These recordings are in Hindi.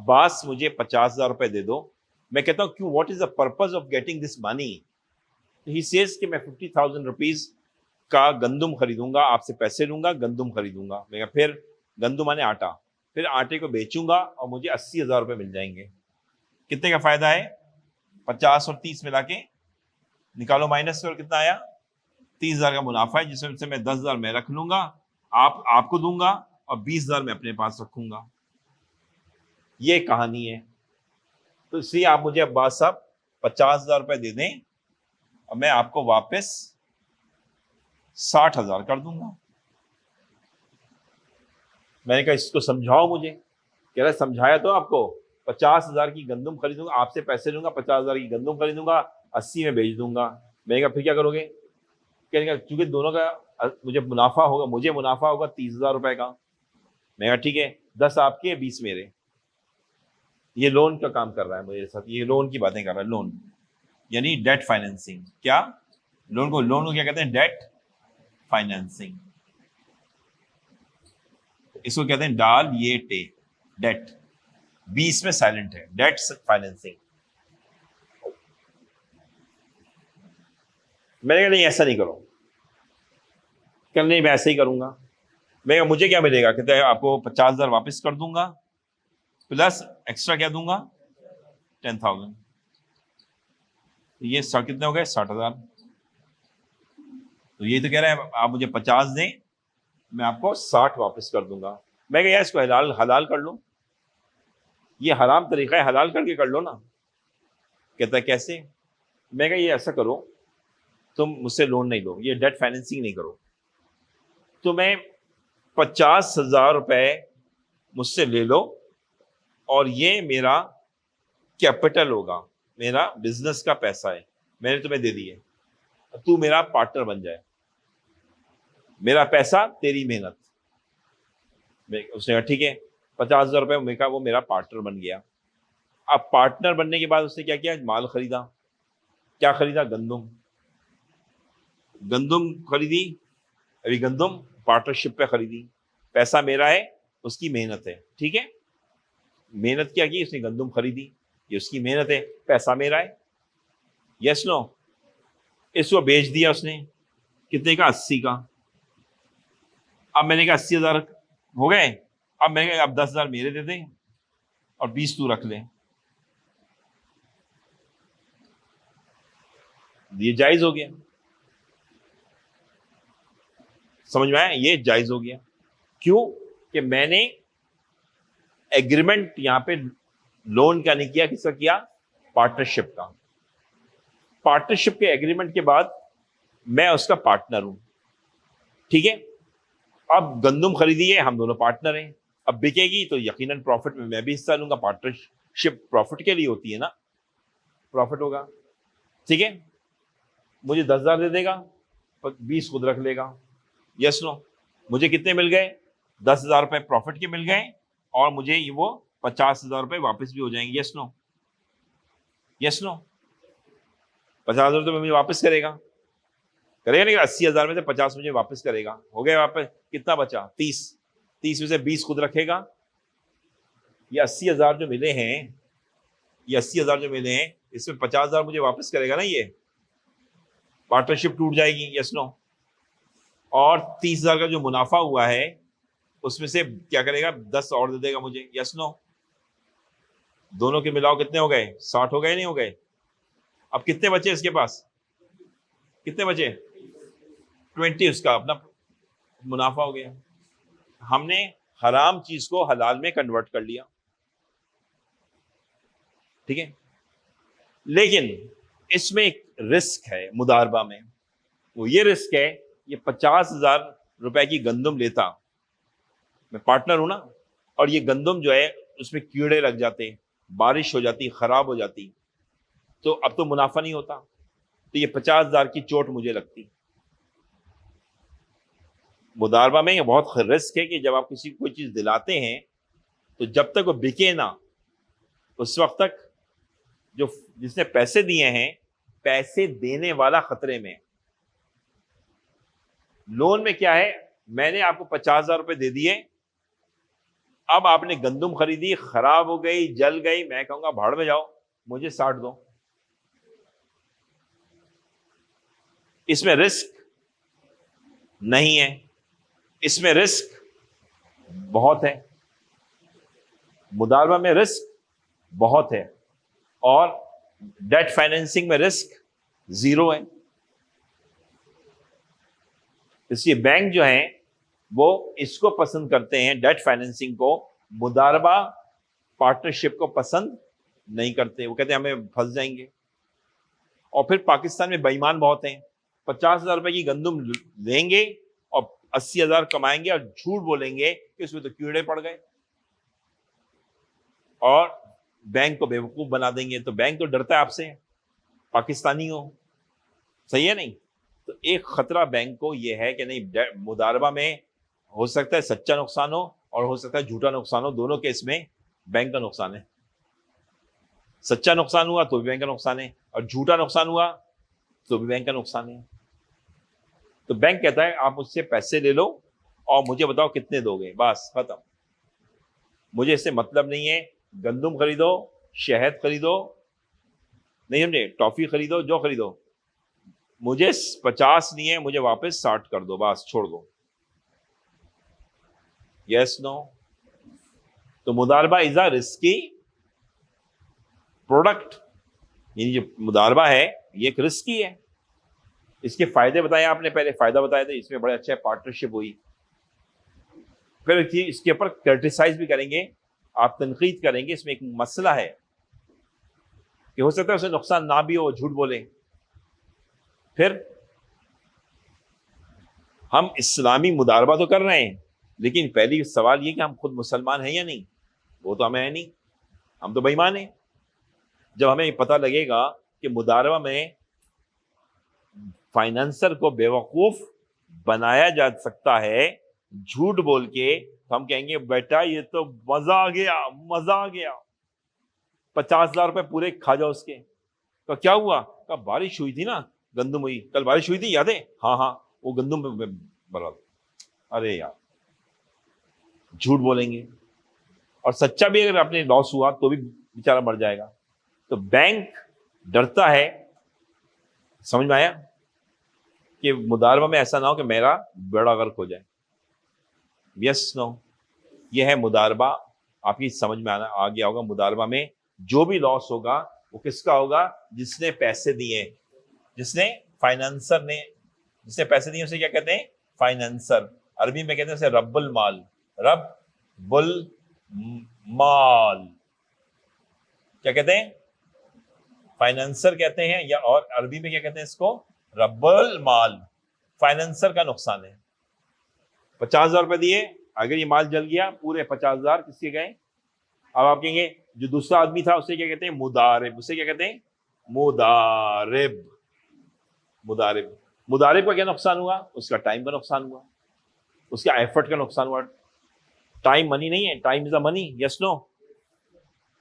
अब्बास मुझे 50,000 रुपए दे दो। मैं कहता हूँ क्यों, what is the purpose of getting this money? He says कि मैं 50,000 रुपीज का गंदुम खरीदूंगा, आपसे पैसे लूंगा, गंदुम खरीदूंगा। मैं कहा, फिर गंदुम माने आटा, फिर आटे को बेचूंगा और मुझे 80,000 रुपए मिल जाएंगे। कितने का फायदा है? 50 और 30 मिला के निकालो माइनस, और कितना आया? 30,000 का मुनाफा है, जिसमें से मैं 10,000 मैं रख लूंगा, आपको दूंगा, और 20,000 मैं अपने पास रखूंगा। ये कहानी है। तो इसलिए आप मुझे अब्बास साहब 50,000 रुपए दे दें और मैं आपको वापस 60,000 कर दूंगा। मैंने कहा इसको समझाओ मुझे। कह रहा समझाया तो आपको, 50,000 की गंदुम खरीदूंगा, आपसे पैसे लूंगा, 50,000 की गंदुम खरीदूंगा, 80 में बेच दूंगा। मैंने कहा फिर क्या करोगे? कहने का चूंकि दोनों का मुझे मुनाफा होगा 30,000 रुपए का। मैं कहा ठीक है, 10 आपके 20 मेरे। ये लोन का काम कर रहा है मेरे साथ, ये लोन की बातें कर रहा है। लोन यानी डेट फाइनेंसिंग। क्या लोन को क्या कहते हैं? Debt financing. इसको कहते हैं डाल ये टे, डेट, बीच में साइलेंट है, डेट फाइनेंसिंग। मैंने कहा नहीं ऐसा नहीं करो। कल नहीं, मैं ऐसे ही करूंगा। मैं कहा मुझे क्या मिलेगा? कहते हैं आपको 50,000 वापस कर दूंगा, प्लस एक्स्ट्रा क्या दूंगा? 10,000। ये कितने हो गए? 60,000। तो ये तो कह रहा है आप मुझे 50 दें, मैं आपको 60 वापस कर दूंगा। मैं कहा यार इसको हलाल हलाल कर लो, ये हराम तरीका है, हलाल करके कर लो ना। कहता है कैसे? मैं कहा ये ऐसा करो, तुम मुझसे लोन नहीं लो, ये डेट फाइनेंसिंग नहीं करो, तुम्हें 50,000 रुपए मुझसे ले लो और ये मेरा कैपिटल होगा, मेरा बिजनेस का पैसा है, मैंने तुम्हें दे दिए, तू मेरा पार्टनर बन जाए, मेरा पैसा तेरी मेहनत। उसने कहा ठीक है, 50,000 रुपए में का वो मेरा पार्टनर बन गया। अब पार्टनर बनने के बाद उसने क्या किया? माल खरीदा। क्या खरीदा? गंदुम। गंदुम खरीदी, अभी गंदुम पार्टनरशिप पे खरीदी, पैसा मेरा है, उसकी मेहनत है। ठीक है, मेहनत क्या की उसने? गंदुम खरीदी, ये उसकी मेहनत है, पैसा मेरा है। Yes no? इसको बेच दिया उसने, कितने का? 80 का। अब मैंने कहा 80,000 हो गए। अब मैंने कहा अब 10,000 मेरे दे दे और 20 तू रख ले। ये जायज हो गया। समझ में आया? ये जायज हो गया। क्यों? कि मैंने एग्रीमेंट यहां पे लोन का नहीं किया, किसका किया? पार्टनरशिप का। पार्टनरशिप के एग्रीमेंट के बाद मैं उसका पार्टनर हूं। ठीक है, अब गंदुम खरीदी है, हम दोनों पार्टनर हैं। अब बिकेगी तो यकीनन प्रॉफिट में मैं भी हिस्सा लूंगा। पार्टनरशिप प्रॉफिट के लिए होती है ना, प्रॉफिट होगा। ठीक है, मुझे 10,000 दे देगा, 20 खुद रख लेगा। Yes no? मुझे कितने मिल गए? 10,000 रुपए प्रॉफिट के मिल गए और मुझे ये वो 50,000 रुपए वापस भी हो जाएंगे। Yes no? Yes no? 50,000 तो मुझे वापस करेगा, करेगा नहीं? 80,000 में से 50 मुझे वापस करेगा। हो गया वापस, कितना बचा? 30। 30 में से 20 खुद रखेगा। ये 80,000 जो मिले हैं, ये 80,000 जो मिले हैं, इसमें 50,000 मुझे वापस करेगा ना। ये पार्टनरशिप टूट जाएगी। Yes no? और 30,000 का जो मुनाफा हुआ है उसमें से क्या करेगा? 10 और दे देगा मुझे। Yes no? दोनों के मिलाओ कितने हो गए? 60 हो गए, नहीं हो गए? अब कितने बचे इसके पास? कितने बचे? 20। उसका अपना मुनाफा हो गया। हमने हराम चीज को हलाल में कन्वर्ट कर लिया। ठीक है, लेकिन इसमें एक रिस्क है मुदारबा में। वो ये रिस्क है, ये 50,000 रुपए की गंदुम लेता, मैं पार्टनर हूं ना, और ये गंदुम जो है उसमें कीड़े लग जाते, बारिश हो जाती, खराब हो जाती, तो अब तो मुनाफा नहीं होता। तो ये 50,000 की चोट मुझे लगती। मुदारबा में ये बहुत रिस्क है कि जब आप किसी को कोई चीज दिलाते हैं तो जब तक वो बिके ना, उस वक्त तक जो जिसने पैसे दिए हैं, पैसे देने वाला खतरे में। लोन में क्या है? मैंने आपको 50,000 रुपए दे दिए, अब आपने गंदुम खरीदी, खराब हो गई, जल गई, मैं कहूंगा भाड़ में जाओ, मुझे 60 दो। इसमें रिस्क नहीं है, इसमें रिस्क बहुत है, मुदारबा में रिस्क बहुत है, और डेट फाइनेंसिंग में रिस्क 0 है। इसलिए बैंक जो है वो इसको पसंद करते हैं, डेट फाइनेंसिंग को, मुदारबा पार्टनरशिप को पसंद नहीं करते। वो कहते हैं हमें फंस जाएंगे। और फिर पाकिस्तान में बेईमान बहुत हैं, 50,000 रुपए की गंदुम लेंगे और 80,000 कमाएंगे और झूठ बोलेंगे कि उसमें तो कीड़े पड़ गए, और बैंक को बेवकूफ बना देंगे। तो बैंक तो डरता है आपसे, पाकिस्तानी हो, सही है नहीं? तो एक खतरा बैंक को यह है कि नहीं, मुदारबा में हो सकता है सच्चा नुकसान हो और हो सकता है झूठा नुकसान हो, दोनों केस में बैंक का नुकसान है। सच्चा नुकसान हुआ तो भी बैंक का नुकसान है, और झूठा नुकसान हुआ तो भी बैंक का नुकसान है। तो बैंक कहता है आप मुझसे पैसे ले लो और मुझे बताओ कितने दोगे, बस खत्म, मुझे इससे मतलब नहीं है। गंदुम खरीदो, शहद खरीदो, नहीं समझे, टॉफी खरीदो, जो खरीदो, मुझे 50 नहीं है, मुझे वापस 60 कर दो, बस छोड़ दो। Yes no? तो मुदारबा इज अ रिस्की प्रोडक्ट, यानी जो मुदारबा है ये एक रिस्की है। इसके फायदे बताए आपने, पहले फायदा बताया था, इसमें बड़े अच्छा पार्टनरशिप हुई। फिर इसके ऊपर क्रिटिसाइज भी करेंगे, आप तनकीद करेंगे, इसमें एक मसला है कि हो सकता है उसे नुकसान ना भी हो, झूठ बोले। फिर हम इस्लामी मुदारबा तो कर रहे हैं, लेकिन पहली सवाल ये कि हम खुद मुसलमान हैं या नहीं? वो तो हमें है नहीं, हम तो बेईमान हैं। जब हमें पता लगेगा कि मुदारबा में फाइनेंसर को बेवकूफ बनाया जा सकता है झूठ बोल के, तो हम कहेंगे बेटा ये तो मजा आ गया, मजा आ गया, 50,000 रुपए पूरे खा जाओ उसके। तो क्या हुआ? का बारिश हुई थी ना, गंदुम हुई, कल बारिश हुई थी, याद है? हाँ हाँ, वो गंदुम बर्बाद। अरे यार, झूठ बोलेंगे। और सच्चा भी अगर अपने लॉस हुआ तो भी बेचारा मर जाएगा। तो बैंक डरता है, समझ में आया, कि मुदारबा में ऐसा ना हो कि मेरा बेड़ा गर्क हो जाए। Yes no? ये है मुदारबा। आपकी समझ में आना आ गया होगा। मुदारबा में जो भी लॉस होगा वो किसका होगा? जिसने पैसे दिए, जिसने फाइनेंसर ने, जिसने पैसे दिए उसे क्या कहते हैं? फाइनेंसर। अरबी में कहते हैं उसे रब्बुल माल, रब्बुल माल। क्या कहते हैं? फाइनेंसर कहते हैं, या और अरबी में क्या कहते हैं इसको? रब्बुल माल। फाइनेंसर का नुकसान है। 50,000 रुपए दिए, अगर ये माल जल गया, पूरे 50,000 किसके गए? अब आप कहेंगे जो दूसरा आदमी था उसे क्या कहते हैं? मुदारिब। उसे क्या कहते हैं? मुदारिब। मुदारिब। मुदारिब का क्या नुकसान हुआ? उसका टाइम का नुकसान हुआ, उसका एफर्ट का नुकसान हुआ। टाइम मनी नहीं है, time is a money. Yes no?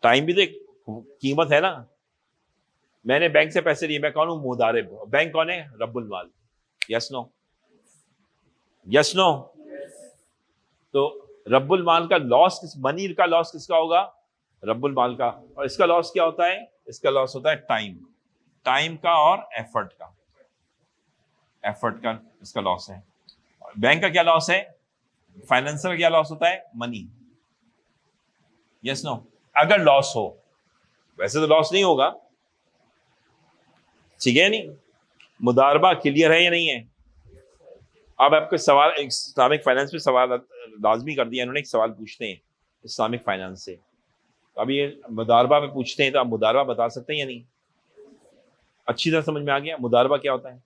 Time भी तो एक कीमत है ना। मैंने बैंक से पैसे लिए, मैं कौन हूं? मुदारिब। बैंक कौन है? रब्बुल माल। Yes no? Yes no? तो रब्बुल माल का लॉस मनी का लॉस किसका होगा? रब्बुल माल का। और इसका लॉस क्या होता है? इसका लॉस होता है टाइम, टाइम का और एफर्ट का। एफर्ट का इसका लॉस है। बैंक का क्या लॉस है? फाइनेंसर का क्या लॉस होता है? मनी। Yes no? अगर लॉस हो, वैसे तो लॉस नहीं होगा, ठीक है नहीं? मुदारबा क्लियर है या नहीं है? अब आपको सवाल इस्लामिक फाइनेंस में सवाल लाजमी कर दिया इन्होंने, एक सवाल पूछते हैं इस्लामिक फाइनेंस से। अब ये मुदारबा में पूछते हैं, तो आप मुदारबा बता सकते हैं या नहीं? अच्छी तरह समझ में आ गया मुदारबा क्या होता है?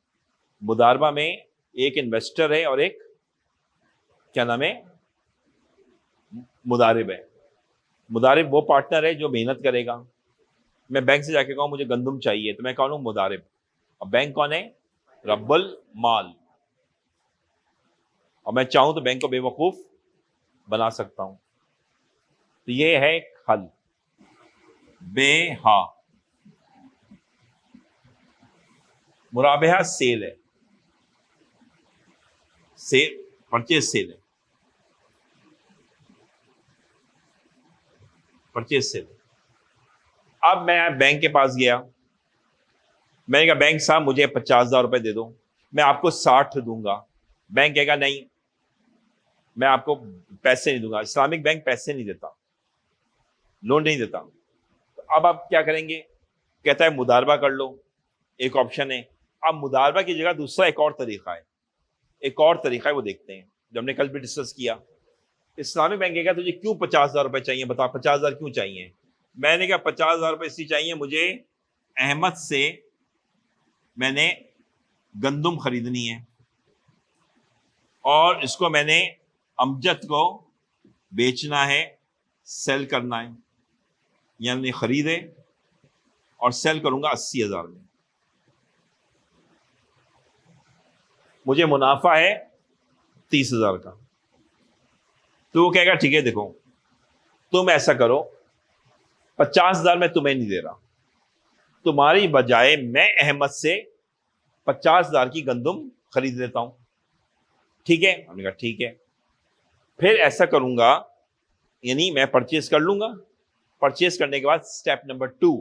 मुदारबा में एक इन्वेस्टर है और एक क्या नाम है? मुदारिब है। मुदारिब वो पार्टनर है जो मेहनत करेगा। मैं बैंक से जाके कहूँ मुझे गंदुम चाहिए, तो मैं कौन हूँ? मुदारिब। और बैंक कौन है? रब्बुल माल। और मैं चाहूं तो बैंक को बेवकूफ बना सकता हूं। तो ये है एक हल। बेहा मुराबेहा सेल है, सेल परचेज सेल है। Purchase sale. अब मैं बैंक के पास गया, मैंने कहा बैंक साहब मुझे 50,000 रुपए दे दो, मैं आपको 60 दूंगा। बैंक कहेगा नहीं, मैं आपको पैसे नहीं दूंगा, इस्लामिक बैंक पैसे नहीं देता, लोन नहीं देता। तो अब आप क्या करेंगे? कहता है मुदारबा कर लो, एक ऑप्शन है। अब मुदारबा की जगह दूसरा एक और तरीका है, एक और तरीका है, वो देखते हैं, जो हमने कल भी डिस्कस किया। इस्लामिक बैंक कहेगा तुझे क्यों 50,000 रुपए चाहिए, बता 50,000 क्यों चाहिए? मैंने कहा 50,000 रुपए इसलिए चाहिए, मुझे अहमद से मैंने गंदुम खरीदनी है और इसको मैंने अमजद को बेचना है, सेल करना है, यानी खरीदे और सेल करूंगा 80,000 में, मुझे मुनाफा है 30,000 का। तो वो कहेगा ठीक है, देखो तुम ऐसा करो, 50,000 मैं तुम्हें नहीं दे रहा, तुम्हारी बजाय मैं अहमद से 50,000 की गंदुम खरीद लेता हूं, ठीक है? हमने कहा ठीक है। फिर ऐसा करूंगा, यानी मैं परचेज कर लूंगा, परचेज करने के बाद स्टेप नंबर 2,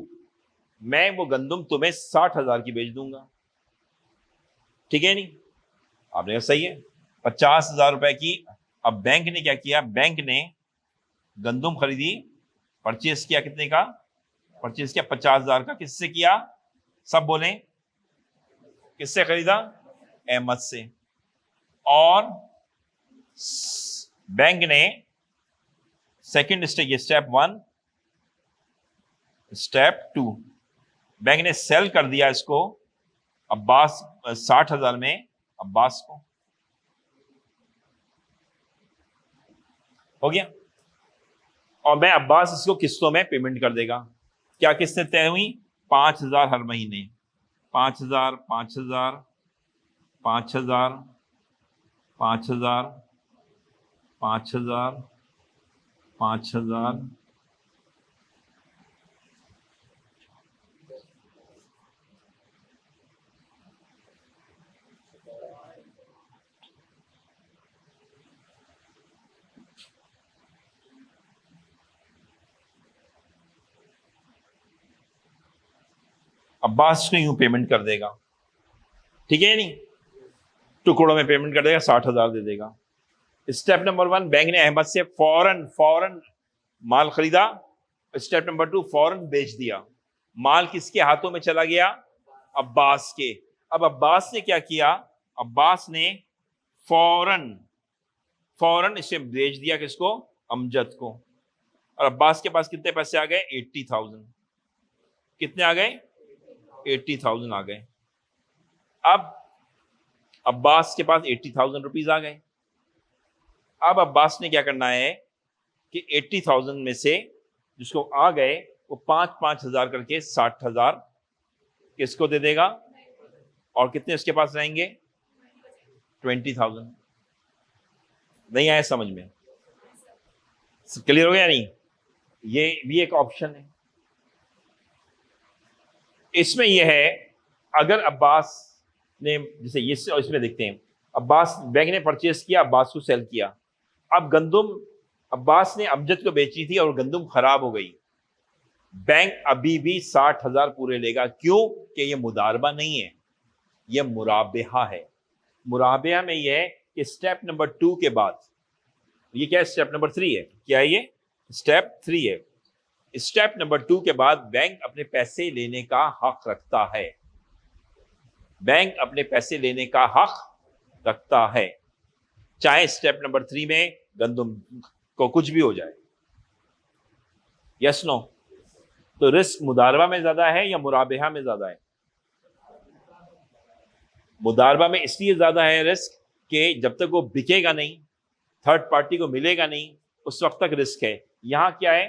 मैं वो गंदुम तुम्हें 60,000 की बेच दूंगा, ठीक है? नहीं, आपने कहा सही है, 50,000 रुपए की। अब बैंक ने क्या किया? बैंक ने गंदुम खरीदी, परचेज किया, कितने का परचेज किया? 50,000 का। किससे किया? सब बोले, किससे खरीदा? अहमद से। और बैंक ने second stage, step 1, step 2, bank ने सेल कर दिया इसको अब्बास 60,000 में अब्बास को, हो गया। और मैं अब्बास इसको किस्तों में पेमेंट कर देगा। क्या किस्तें तय हुई? 5,000 हर महीने, 5,000, 5,000, 5,000, 5,000, 5,000, 5,000, अब्बास ने यूं पेमेंट कर देगा, ठीक है? नहीं, टुकड़ों में पेमेंट कर देगा, 60,000 दे देगा। स्टेप नंबर 1, बैंक ने अहमद से फौरन फौरन माल खरीदा। स्टेप नंबर 2, फौरन बेच दिया। माल किसके हाथों में चला गया? अब्बास के। अब अब्बास ने क्या किया? अब्बास ने फौरन फौरन इसे बेच दिया, किसको? अमजद को। और अब्बास के पास कितने पैसे आ गए? 80,000। कितने आ गए? 80,000 आ गए। अब अब्बास के पास 80,000 रुपीज आ गए। अब अब्बास ने क्या करना है कि 80,000 में से जिसको आ गए वो 5,000 करके 60,000 किसको दे देगा? और कितने उसके पास रहेंगे? 20,000। नहीं आया समझ में? क्लियर हो गया? नहीं, ये भी एक ऑप्शन है। इसमें यह है, अगर अब्बास ने, जैसे ये इसमें देखते हैं, अब्बास बैंक ने परचेज किया, अब्बास को सेल किया। अब गंदुम अब्बास ने अमजद को बेची थी और गंदुम खराब हो गई, बैंक अभी भी 60,000 पूरे लेगा। क्यों? कि ये मुदारबा नहीं है, ये मुराबेहा है। मुराबेहा में यह है कि स्टेप नंबर 2 के बाद, ये क्या है? स्टेप नंबर 3 है। क्या है ये? स्टेप 3 है। स्टेप नंबर 2 के बाद बैंक अपने पैसे लेने का हक रखता है, बैंक अपने पैसे लेने का हक रखता है, चाहे स्टेप नंबर 3 में गंदुम को कुछ भी हो जाए। Yes no? तो रिस्क मुदारबा में ज्यादा है या मुराबेहा में ज्यादा है? मुदारबा में इसलिए ज्यादा है रिस्क कि जब तक वो बिकेगा नहीं, थर्ड पार्टी को मिलेगा नहीं, उस वक्त तक रिस्क है। यहां क्या है?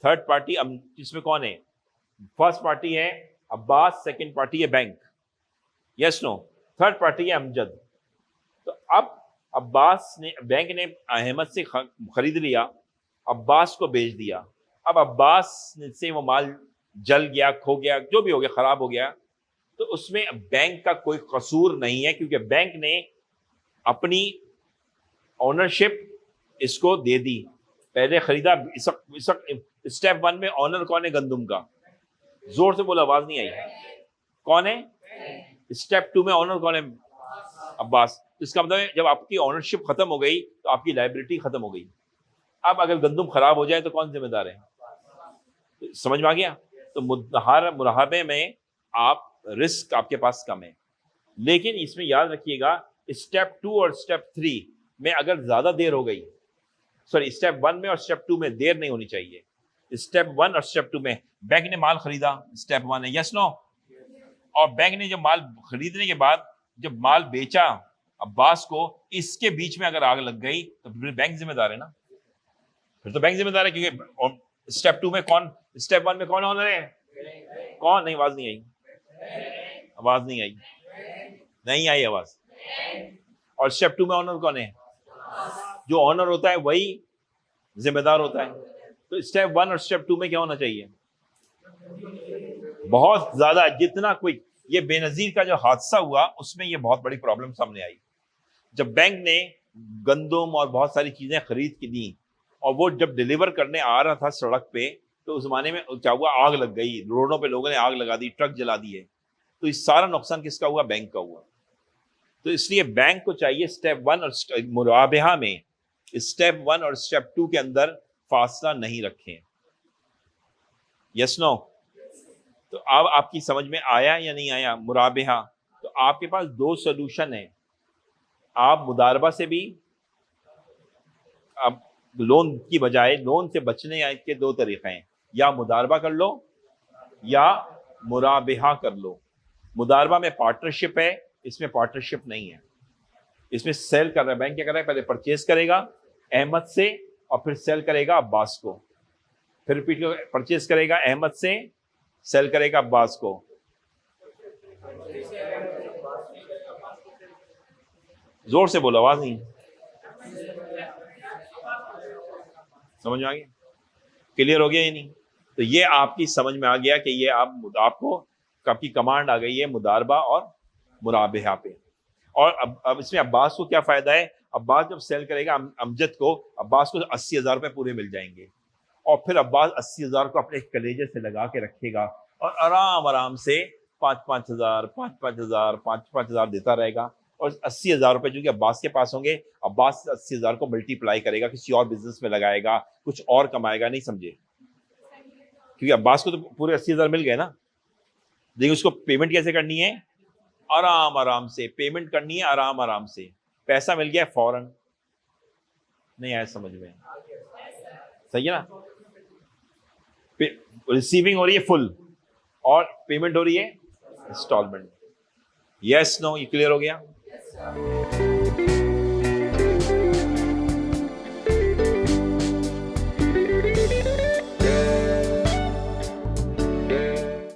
थर्ड पार्टी, इसमें कौन है? फर्स्ट पार्टी है अब्बास, सेकंड पार्टी है bank. Yes no? Third party है अमजद। तो अब अब्बास ने, बैंक ने अहमद से खरीद लिया, अब्बास को बेच दिया। अब अब्बास से वो माल जल गया, खो गया, जो भी हो गया, खराब हो गया, तो उसमें बैंक का कोई कसूर नहीं है, क्योंकि बैंक ने अपनी ओनरशिप इसको दे दी, पहले खरीदा। इस वक्त स्टेप 1 में ऑनर कौन है गंदम का? जोर से बोला, आवाज नहीं आई। कौन है? स्टेप 2 में ऑनर कौन है? अब्बास। इसका मतलब है जब आपकी ऑनरशिप खत्म हो गई तो आपकी लायबिलिटी खत्म हो गई। अब अगर गंदम खराब हो जाए तो कौन जिम्मेदार है? तो समझ में आ गया? तो मुराहबे में आप रिस्क आपके पास कम है, लेकिन इसमें याद रखिएगा स्टेप 2 और स्टेप 3 में अगर ज्यादा देर हो गई, सॉरी स्टेप 1 में और स्टेप 2 में देर नहीं होनी चाहिए। स्टेप 1 और स्टेप 2 में बैंक ने माल खरीदा, स्टेप 1 है, यस नो? और बैंक ने जब माल खरीदने के बाद जब माल बेचा अब्बास को, इसके बीच में अगर आग लग गई तो फिर बैंक जिम्मेदार है ना? फिर तो बैंक जिम्मेदार है, क्योंकि स्टेप 2 में कौन, स्टेप 1 में कौन ऑनर है? कौन? नहीं, आवाज नहीं आई, आवाज नहीं आई, नहीं आई आवाज। और स्टेप 2 में ऑनर कौन है? जो ऑनर होता है वही जिम्मेदार होता है। तो स्टेप 1 और स्टेप 2 में क्या होना चाहिए? बहुत ज्यादा, जितना कोई, ये बेनजीर का जो हादसा हुआ उसमें ये बहुत बड़ी प्रॉब्लम सामने आई। जब बैंक ने गंदम और बहुत सारी चीजें खरीद के दी और वो जब डिलीवर करने आ रहा था सड़क पे, तो उस जमाने में क्या हुआ, आग लग गई, रोडों पे लोगों ने आग लगा दी, ट्रक जला दिए। तो इस सारा नुकसान किसका हुआ? बैंक का हुआ। तो इसलिए बैंक को चाहिए स्टेप 1 और मुराबहा में स्टेप 1 और स्टेप 2 के अंदर फासला नहीं रखें। Yes no? तो अब आपकी समझ में आया या नहीं आया मुराबहा? तो आपके पास 2 सोल्यूशन है। आप मुदारबा से भी, अब लोन की बजाय लोन से बचने के 2 तरीके हैं, या मुदारबा कर लो या मुराबहा कर लो। मुदारबा में पार्टनरशिप है, इसमें पार्टनरशिप नहीं है। इसमें सेल कर रहा है, बैंक क्या कर रहा है, पहले परचेज करेगा अहमद से और फिर सेल करेगा अब्बास को, फिर रिपीट परचेज करेगा अहमद से, सेल करेगा अब्बास को। जोर से बोलो, आवाज नहीं, समझ में आ गया? क्लियर हो गया या नहीं? तो ये आपकी समझ में आ गया कि ये आपको आपकी कमांड आ गई है मुदारबा और मुराबहा पे। और अब इसमें अब्बास को क्या फायदा है? अब्बास जब सेल करेगा अमजद को, अब्बास को 80,000 रुपए पूरे मिल जाएंगे और फिर अब्बास 80,000 को अपने कलेजे से लगा के रखेगा और आराम आराम से 5,000 5,000 5,000 देता रहेगा। और 80,000 रुपए जो कि अब्बास के पास होंगे, अब्बास 80,000 को मल्टीप्लाई करेगा, किसी और बिजनेस में लगाएगा, कुछ और कमाएगा, नहीं समझे? क्योंकि अब्बास को तो पूरे 80,000 मिल गए ना। देखिए उसको पेमेंट कैसे करनी है? आराम आराम से पेमेंट करनी है, आराम आराम से। पैसा मिल गया फौरन। नहीं आया समझ में? सही है ना? रिसीविंग हो रही है फुल और पेमेंट हो रही है इंस्टॉलमेंट। Yes no? ये क्लियर हो गया?